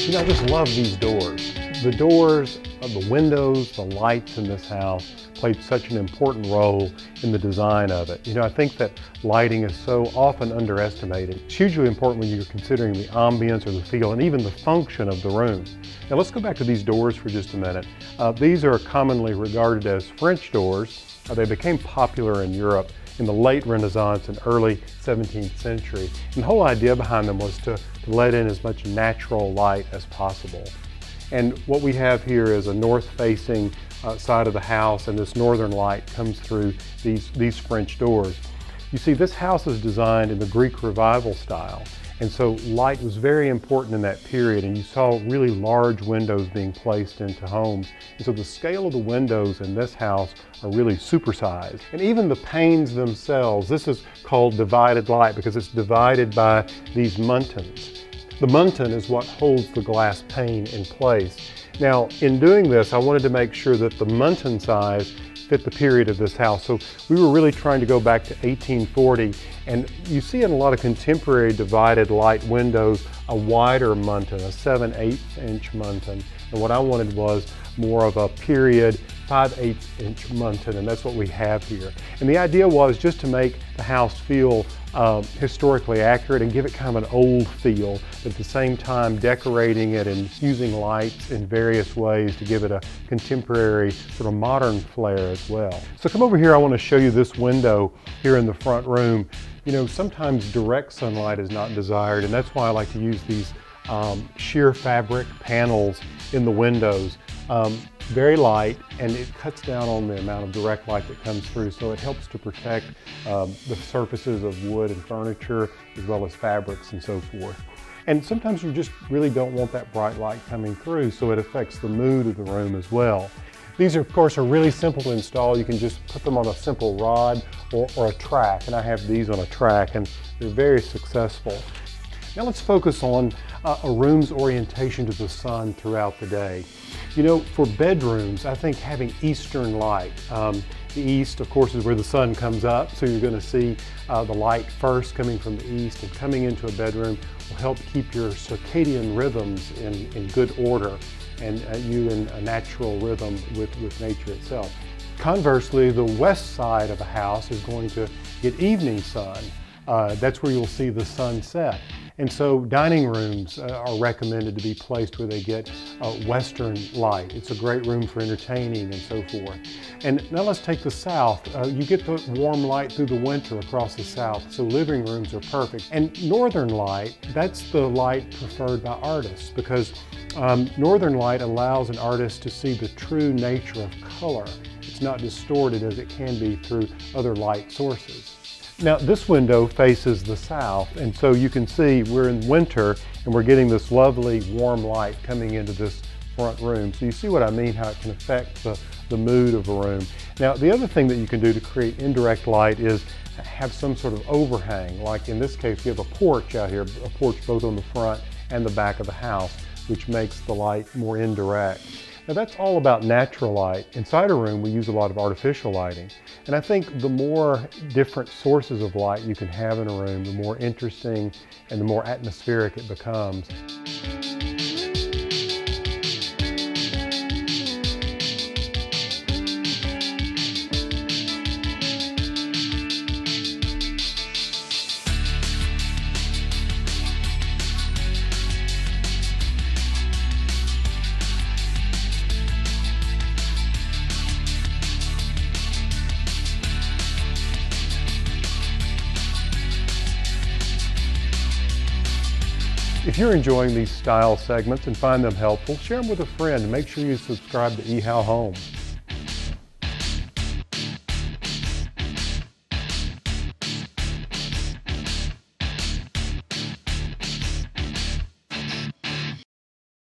You know, I just love these doors. The doors, the windows, the lights in this house played such an important role in the design of it. You know, I think that lighting is so often underestimated. It's hugely important when you're considering the ambience or the feel and even the function of the room. Now let's go back to these doors for just a minute. These are commonly regarded as French doors. They became popular in Europe in the late Renaissance and early 17th century. And the whole idea behind them was to let in as much natural light as possible. And what we have here is a north-facing side of the house, and this northern light comes through these French doors. You see, this house is designed in the Greek Revival style, and so light was very important in that period, and you saw really large windows being placed into homes. And so the scale of the windows in this house are really supersized. And even the panes themselves, this is called divided light because it's divided by these muntins. The muntin is what holds the glass pane in place. Now, in doing this, I wanted to make sure that the muntin size fit the period of this house. So we were really trying to go back to 1840, and you see in a lot of contemporary divided light windows a wider muntin, a 7/8 inch muntin. And what I wanted was more of a period 5/8 inch muntin, and that's what we have here. And the idea was just to make the house feel historically accurate and give it kind of an old feel, but at the same time decorating it and using lights in various ways to give it a contemporary sort of modern flair as well. So come over here, I want to show you this window here in the front room. You know, sometimes direct sunlight is not desired, and that's why I like to use these sheer fabric panels in the windows. Very light, and it cuts down on the amount of direct light that comes through, so it helps to protect the surfaces of wood and furniture as well as fabrics and so forth. And sometimes you just really don't want that bright light coming through, so it affects the mood of the room as well. These, of course, are really simple to install. You can just put them on a simple rod or a track, and I have these on a track, and they're very successful. Now let's focus on a room's orientation to the sun throughout the day. You know, for bedrooms, I think having eastern light. The east, of course, is where the sun comes up, so you're going to see the light first coming from the east, and coming into a bedroom will help keep your circadian rhythms in good order, and you in a natural rhythm with nature itself. Conversely, the west side of a house is going to get evening sun. That's where you'll see the sun set. And so dining rooms are recommended to be placed where they get western light. It's a great room for entertaining and so forth. And now let's take the south. You get the warm light through the winter across the south, so living rooms are perfect. And northern light, that's the light preferred by artists, because northern light allows an artist to see the true nature of color. It's not distorted as it can be through other light sources. Now this window faces the south, and so you can see we're in winter and we're getting this lovely warm light coming into this front room. So you see what I mean, how it can affect the mood of a room. Now the other thing that you can do to create indirect light is have some sort of overhang. Like in this case, we have a porch out here, a porch both on the front and the back of the house, which makes the light more indirect. Now that's all about natural light. Inside a room, we use a lot of artificial lighting. And I think the more different sources of light you can have in a room, the more interesting and the more atmospheric it becomes. If you're enjoying these style segments and find them helpful, share them with a friend and make sure you subscribe to eHow Home.